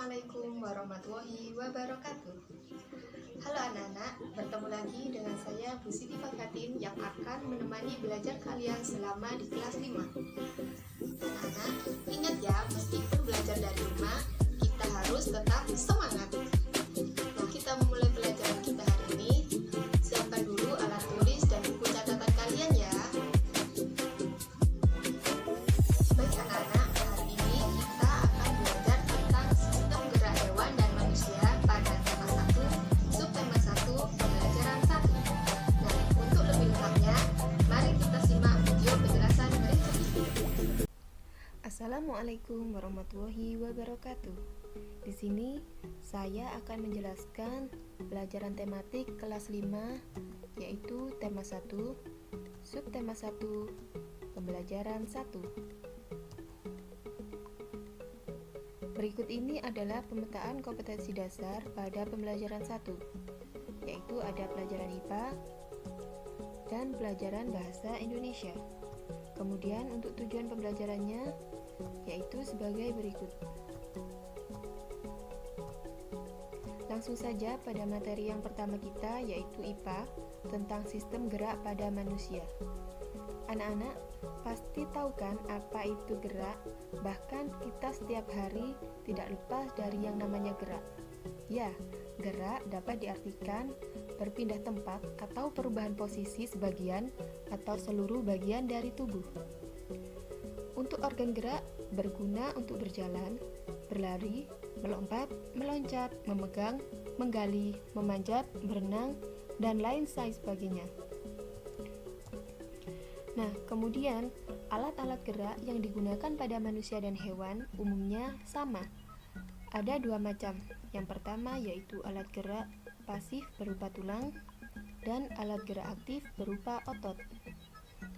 Assalamualaikum warahmatullahi wabarakatuh. Halo anak-anak, bertemu lagi dengan saya Bu Siti Fakatin yang akan menemani belajar kalian selama di kelas 5. Anak-anak, ingat ya, meskipun belajar dari rumah, kita harus tetap semangat. Nah, kita memulai pelajaran kita hari ini. Siapkan dulu alat tulis dan buku catatan kalian ya. Baik anak-anak, hari ini kita akan belajar tentang sistem gerak hewan dan manusia pada tema 1, subtema 1, pembelajaran 1. Nah, untuk lebih lengkapnya, mari kita simak video penjelasan berikut ini. Assalamualaikum warahmatullahi wabarakatuh. Di sini saya akan menjelaskan pelajaran tematik kelas 5, yaitu tema 1, subtema 1, pembelajaran 1. Berikut ini adalah pemetaan kompetensi dasar pada pembelajaran 1, yaitu ada pelajaran IPA dan pelajaran Bahasa Indonesia. Kemudian untuk tujuan pembelajarannya yaitu sebagai berikut. Langsung saja pada materi yang pertama kita, yaitu IPA, tentang sistem gerak pada manusia. Anak-anak pasti tahu kan apa itu gerak? Bahkan kita setiap hari tidak lepas dari yang namanya gerak. Ya, gerak dapat diartikan berpindah tempat atau perubahan posisi sebagian atau seluruh bagian dari tubuh. Untuk organ gerak berguna untuk berjalan, berlari, melompat, meloncat, memegang, menggali, memanjat, berenang, dan lain sebagainya. Nah, kemudian alat-alat gerak yang digunakan pada manusia dan hewan umumnya sama. Ada dua macam. Yang pertama yaitu alat gerak pasif berupa tulang dan alat gerak aktif berupa otot.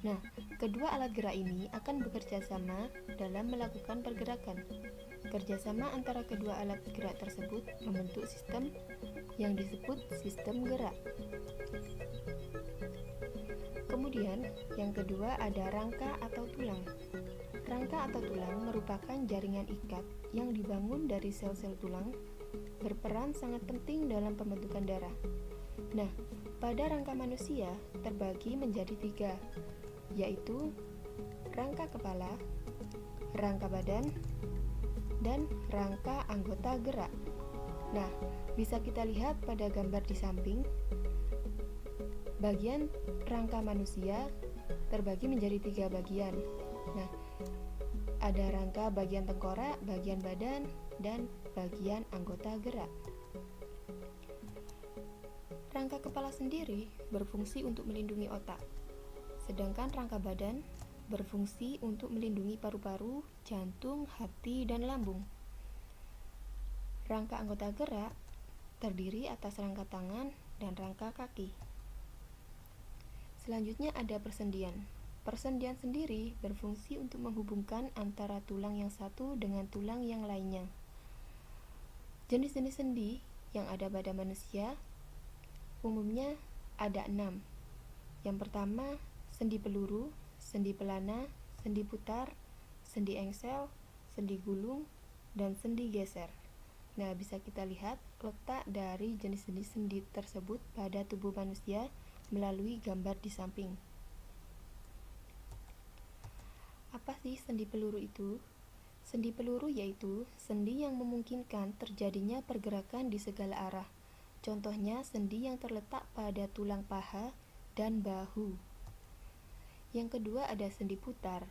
Nah, kedua alat gerak ini akan bekerja sama dalam melakukan pergerakan. Kerjasama antara kedua alat gerak tersebut membentuk sistem yang disebut sistem gerak. Kemudian, yang kedua ada rangka atau tulang. Rangka atau tulang merupakan jaringan ikat yang dibangun dari sel-sel tulang, berperan sangat penting dalam pembentukan darah. Nah, pada rangka manusia terbagi menjadi 3, yaitu rangka kepala, rangka badan, dan rangka anggota gerak. Nah, bisa kita lihat pada gambar di samping. Bagian rangka manusia terbagi menjadi 3 bagian. Nah, ada rangka bagian tengkorak, bagian badan, dan bagian anggota gerak. Rangka kepala sendiri berfungsi untuk melindungi otak, sedangkan rangka badan berfungsi untuk melindungi paru-paru, jantung, hati, dan lambung. Rangka anggota gerak terdiri atas rangka tangan dan rangka kaki. Selanjutnya ada persendian. Persendian sendiri berfungsi untuk menghubungkan antara tulang yang satu dengan tulang yang lainnya. Jenis-jenis sendi yang ada pada manusia umumnya ada 6. Yang pertama, sendi peluru, sendi pelana, sendi putar, sendi engsel, sendi gulung, dan sendi geser. Nah, bisa kita lihat letak dari jenis-jenis sendi tersebut pada tubuh manusia melalui gambar di samping. Apa sih sendi peluru itu? Sendi peluru yaitu sendi yang memungkinkan terjadinya pergerakan di segala arah. Contohnya sendi yang terletak pada tulang paha dan bahu. Yang kedua ada sendi putar.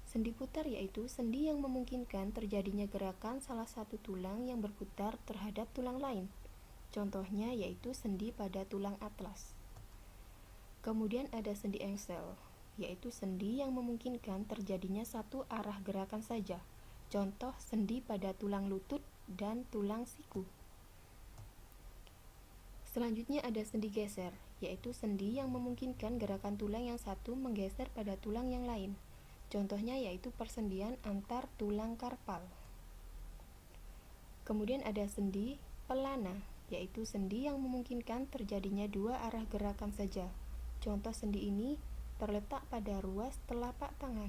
Sendi putar yaitu sendi yang memungkinkan terjadinya gerakan salah satu tulang yang berputar terhadap tulang lain. Contohnya yaitu sendi pada tulang atlas. Kemudian ada sendi engsel, yaitu sendi yang memungkinkan terjadinya satu arah gerakan saja. Contoh sendi pada tulang lutut dan tulang siku. Selanjutnya ada sendi geser, yaitu sendi yang memungkinkan gerakan tulang yang satu menggeser pada tulang yang lain. Contohnya yaitu persendian antar tulang karpal. Kemudian ada sendi pelana, yaitu sendi yang memungkinkan terjadinya 2 arah gerakan saja. Contoh sendi ini terletak pada ruas telapak tangan.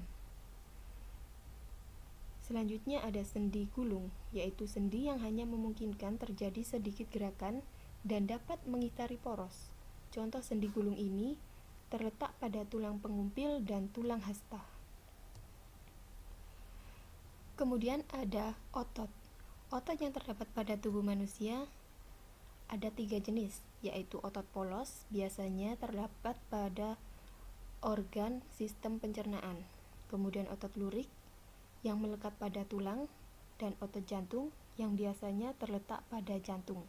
Selanjutnya ada sendi gulung, yaitu sendi yang hanya memungkinkan terjadi sedikit gerakan dan dapat mengitari poros. Contoh sendi gulung ini terletak pada tulang pengumpil dan tulang hasta. Kemudian ada otot. Otot yang terdapat pada tubuh manusia ada 3 jenis, yaitu otot polos, biasanya terdapat pada organ sistem pencernaan. Kemudian otot lurik yang melekat pada tulang, dan otot jantung yang biasanya terletak pada jantung.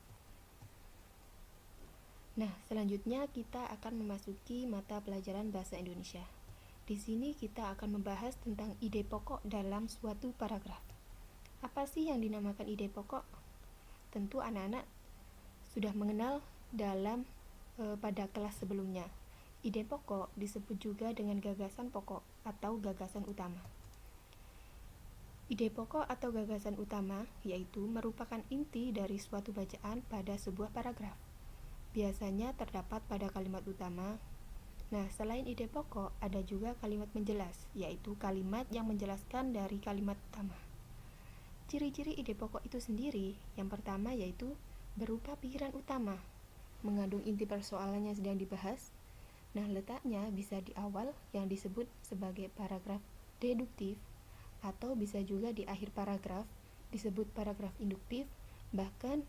Nah, selanjutnya kita akan memasuki mata pelajaran bahasa Indonesia. Di sini kita akan membahas tentang ide pokok dalam suatu paragraf. Apa sih yang dinamakan ide pokok? Tentu anak-anak sudah mengenal pada kelas sebelumnya. Ide pokok disebut juga dengan gagasan pokok atau gagasan utama. Ide pokok atau gagasan utama yaitu merupakan inti dari suatu bacaan pada sebuah paragraf. Biasanya terdapat pada kalimat utama. Nah, selain ide pokok, ada juga kalimat menjelas, yaitu kalimat yang menjelaskan dari kalimat utama. Ciri-ciri ide pokok itu sendiri, yang pertama yaitu berupa pikiran utama, mengandung inti persoalan yang sedang dibahas. Nah, letaknya bisa di awal yang disebut sebagai paragraf deduktif, atau bisa juga di akhir paragraf disebut paragraf induktif, bahkan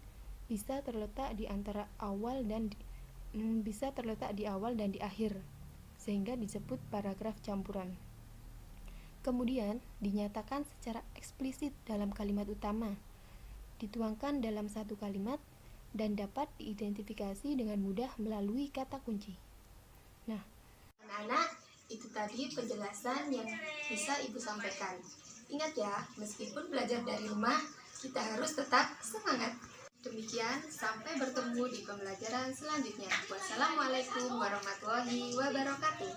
bisa terletak di awal dan di akhir, sehingga disebut paragraf campuran. Kemudian dinyatakan secara eksplisit dalam kalimat utama, dituangkan dalam satu kalimat, dan dapat diidentifikasi dengan mudah melalui kata kunci. Nah, Anak-anak, itu tadi penjelasan yang bisa Ibu sampaikan. Ingat ya, meskipun belajar dari rumah, kita harus tetap semangat. Demikian, sampai bertemu di pembelajaran selanjutnya. Wassalamualaikum warahmatullahi wabarakatuh.